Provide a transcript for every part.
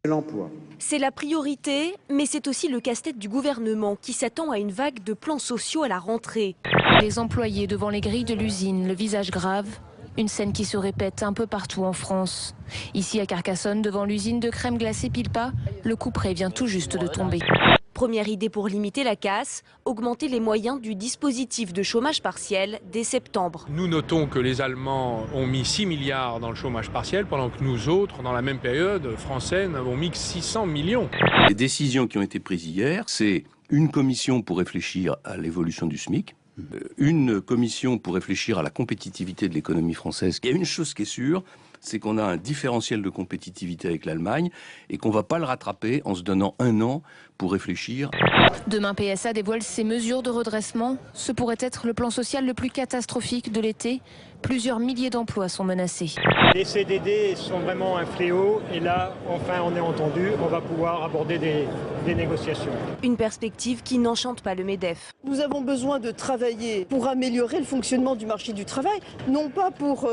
L'emploi. C'est la priorité, mais c'est aussi le casse-tête du gouvernement qui s'attend à une vague de plans sociaux à la rentrée. Les employés devant les grilles de l'usine, le visage grave. Une scène qui se répète un peu partout en France. Ici à Carcassonne, devant l'usine de crème glacée Pilpa, le couperet vient tout juste de tomber. Première idée pour limiter la casse, augmenter les moyens du dispositif de chômage partiel dès septembre. Nous notons que les Allemands ont mis 6 milliards dans le chômage partiel, pendant que nous autres, dans la même période, Français, n'avons mis que 600 millions. Les décisions qui ont été prises hier, c'est une commission pour réfléchir à l'évolution du SMIC, une commission pour réfléchir à la compétitivité de l'économie française. Il y a une chose qui est sûre, c'est qu'on a un différentiel de compétitivité avec l'Allemagne et qu'on ne va pas le rattraper en se donnant un an pour réfléchir. Demain, PSA dévoile ses mesures de redressement. Ce pourrait être le plan social le plus catastrophique de l'été. Plusieurs milliers d'emplois sont menacés. Les CDD sont vraiment un fléau et là, enfin, on est entendu, on va pouvoir aborder des négociations. Une perspective qui n'enchante pas le MEDEF. Nous avons besoin de travailler pour améliorer le fonctionnement du marché du travail, non pas pour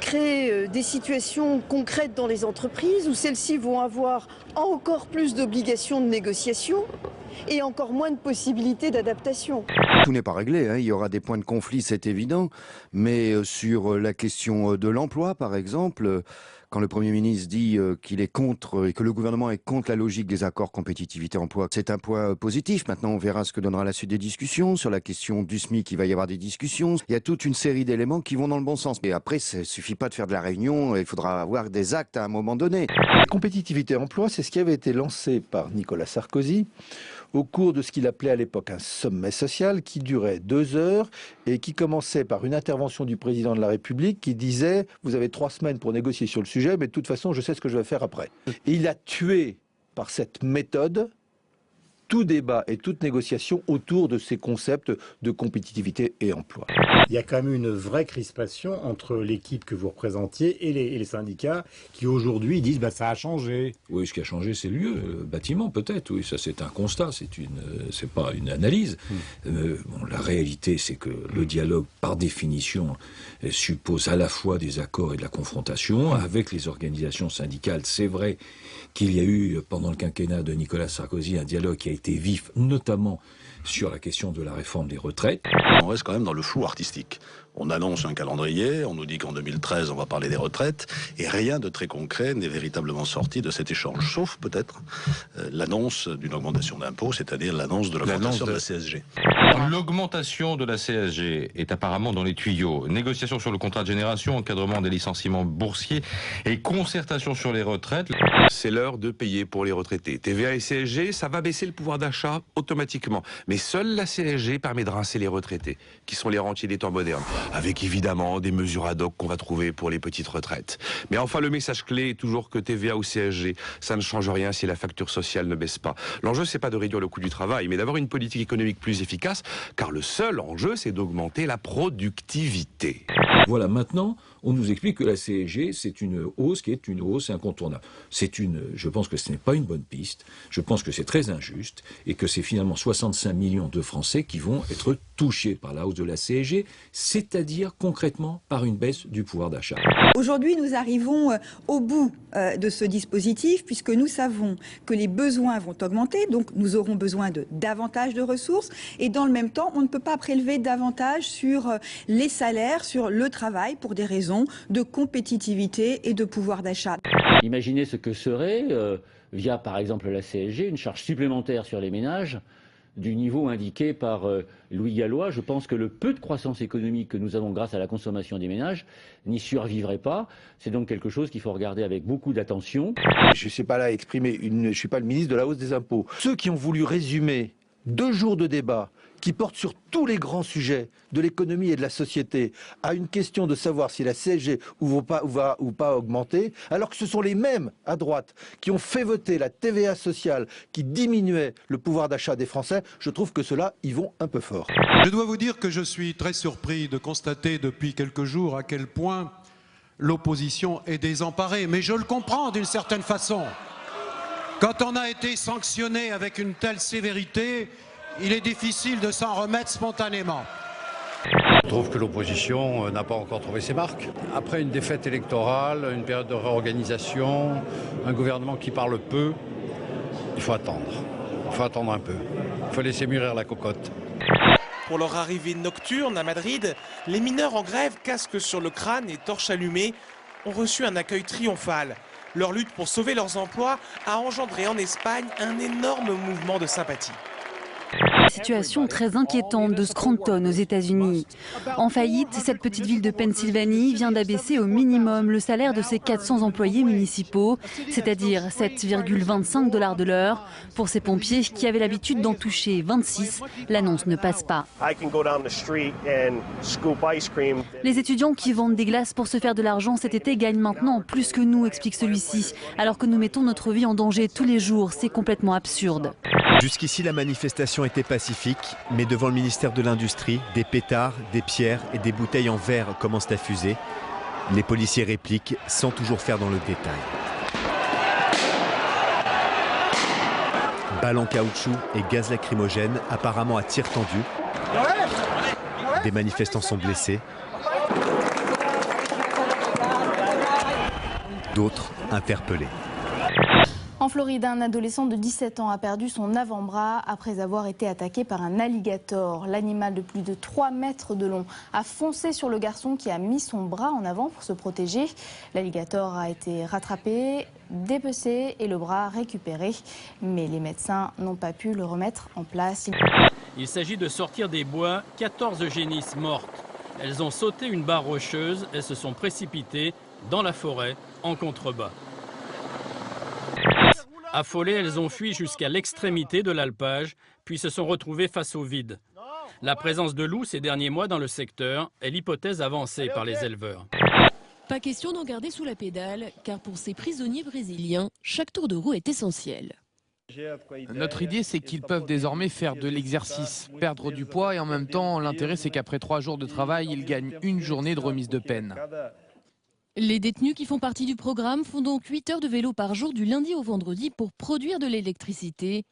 créer des situations concrètes dans les entreprises où celles-ci vont avoir encore plus d'obligations de négociation et encore moins de possibilités d'adaptation. Tout n'est pas réglé, hein. Il y aura des points de conflit, c'est évident, mais sur la question de l'emploi, par exemple, quand le Premier ministre dit qu'il est contre et que le gouvernement est contre la logique des accords compétitivité-emploi, c'est un point positif. Maintenant, on verra ce que donnera la suite des discussions. Sur la question du SMIC, il va y avoir des discussions. Il y a toute une série d'éléments qui vont dans le bon sens. Mais après, ça ne suffit pas de faire de la réunion, il faudra avoir des actes à un moment donné. Compétitivité-emploi, c'est ce qui avait été lancé par Nicolas Sarkozy au cours de ce qu'il appelait à l'époque un sommet social qui durait 2 heures et qui commençait par une intervention du président de la République qui disait « Vous avez 3 semaines pour négocier sur le sujet, mais de toute façon, je sais ce que je vais faire après. » Et il a tué par cette méthode tout débat et toute négociation autour de ces concepts de compétitivité et emploi. Il y a quand même une vraie crispation entre l'équipe que vous représentiez et les syndicats qui aujourd'hui disent ça a changé. Oui, ce qui a changé, c'est le lieu, le bâtiment peut-être. Oui, ça c'est un constat, c'est pas une analyse. Bon, la réalité, c'est que le dialogue, par définition, suppose à la fois des accords et de la confrontation avec les organisations syndicales. C'est vrai qu'il y a eu pendant le quinquennat de Nicolas Sarkozy un dialogue qui a été vif, notamment sur la question de la réforme des retraites. On reste quand même dans le flou artistique. On annonce un calendrier, on nous dit qu'en 2013 on va parler des retraites, et rien de très concret n'est véritablement sorti de cet échange, sauf peut-être l'annonce d'une augmentation d'impôts, c'est-à-dire l'annonce de l'augmentation de la CSG. L'augmentation de la CSG est apparemment dans les tuyaux. Négociation sur le contrat de génération, encadrement des licenciements boursiers et concertation sur les retraites. C'est l'heure de payer pour les retraités. TVA et CSG, ça va baisser le pouvoir d'achat automatiquement. Mais seule la CSG permet de rincer les retraités, qui sont les rentiers des temps modernes, avec évidemment des mesures ad hoc qu'on va trouver pour les petites retraites. Mais enfin, le message clé est toujours que TVA ou CSG, ça ne change rien si la facture sociale ne baisse pas. L'enjeu, c'est pas de réduire le coût du travail, mais d'avoir une politique économique plus efficace, car le seul enjeu, c'est d'augmenter la productivité. Voilà, maintenant, on nous explique que la CSG, c'est une hausse qui est une hausse incontournable. Je pense que ce n'est pas une bonne piste, je pense que c'est très injuste, et que c'est finalement 65 millions de Français qui vont être touchés par la hausse de la CSG, c'est-à-dire concrètement par une baisse du pouvoir d'achat. Aujourd'hui, nous arrivons au bout de ce dispositif, puisque nous savons que les besoins vont augmenter, donc nous aurons besoin de davantage de ressources, et dans le même temps, on ne peut pas prélever davantage sur les salaires, sur le travail, pour des raisons de compétitivité et de pouvoir d'achat. Imaginez ce que serait, via par exemple la CSG, une charge supplémentaire sur les ménages du niveau indiqué par Louis Gallois. Je pense que le peu de croissance économique que nous avons grâce à la consommation des ménages n'y survivrait pas. C'est donc quelque chose qu'il faut regarder avec beaucoup d'attention. Je ne suis pas là à exprimer, je ne suis pas le ministre de la hausse des impôts. Ceux qui ont voulu résumer 2 jours de débat qui portent sur tous les grands sujets de l'économie et de la société à une question de savoir si la CSG va ou pas augmenter, alors que ce sont les mêmes à droite qui ont fait voter la TVA sociale qui diminuait le pouvoir d'achat des Français, je trouve que ceux-là y vont un peu fort. Je dois vous dire que je suis très surpris de constater depuis quelques jours à quel point l'opposition est désemparée, mais je le comprends d'une certaine façon. Quand on a été sanctionné avec une telle sévérité, il est difficile de s'en remettre spontanément. Je trouve que l'opposition n'a pas encore trouvé ses marques. Après une défaite électorale, une période de réorganisation, un gouvernement qui parle peu, il faut attendre. Il faut attendre un peu. Il faut laisser mûrir la cocotte. Pour leur arrivée nocturne à Madrid, les mineurs en grève, casque sur le crâne et torches allumées, ont reçu un accueil triomphal. Leur lutte pour sauver leurs emplois a engendré en Espagne un énorme mouvement de sympathie. Situation très inquiétante de Scranton aux États-Unis. En faillite, cette petite ville de Pennsylvanie vient d'abaisser au minimum le salaire de ses 400 employés municipaux, c'est-à-dire 7,25 $ de l'heure. Pour ces pompiers qui avaient l'habitude d'en toucher 26, l'annonce ne passe pas. Les étudiants qui vendent des glaces pour se faire de l'argent cet été gagnent maintenant plus que nous, explique celui-ci, alors que nous mettons notre vie en danger tous les jours. C'est complètement absurde. Jusqu'ici, la manifestation était pacifique, mais devant le ministère de l'Industrie, des pétards, des pierres et des bouteilles en verre commencent à fuser. Les policiers répliquent sans toujours faire dans le détail. Balles en caoutchouc et gaz lacrymogène, apparemment à tir tendu. Des manifestants sont blessés. D'autres interpellés. En Floride, un adolescent de 17 ans a perdu son avant-bras après avoir été attaqué par un alligator. L'animal de plus de 3 mètres de long a foncé sur le garçon qui a mis son bras en avant pour se protéger. L'alligator a été rattrapé, dépecé et le bras récupéré. Mais les médecins n'ont pas pu le remettre en place. Il s'agit de sortir des bois 14 génisses mortes. Elles ont sauté une barre rocheuse et se sont précipitées dans la forêt en contrebas. Affolées, elles ont fui jusqu'à l'extrémité de l'alpage, puis se sont retrouvées face au vide. La présence de loups ces derniers mois dans le secteur est l'hypothèse avancée par les éleveurs. Pas question d'en garder sous la pédale, car pour ces prisonniers brésiliens, chaque tour de roue est essentiel. Notre idée, c'est qu'ils peuvent désormais faire de l'exercice, perdre du poids et en même temps, l'intérêt, c'est qu'après 3 jours de travail, ils gagnent une journée de remise de peine. Les détenus qui font partie du programme font donc 8 heures de vélo par jour du lundi au vendredi pour produire de l'électricité.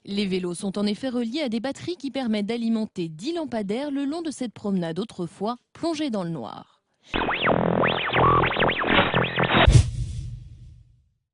Les vélos sont en effet reliés à des batteries qui permettent d'alimenter 10 lampadaires le long de cette promenade autrefois plongée dans le noir.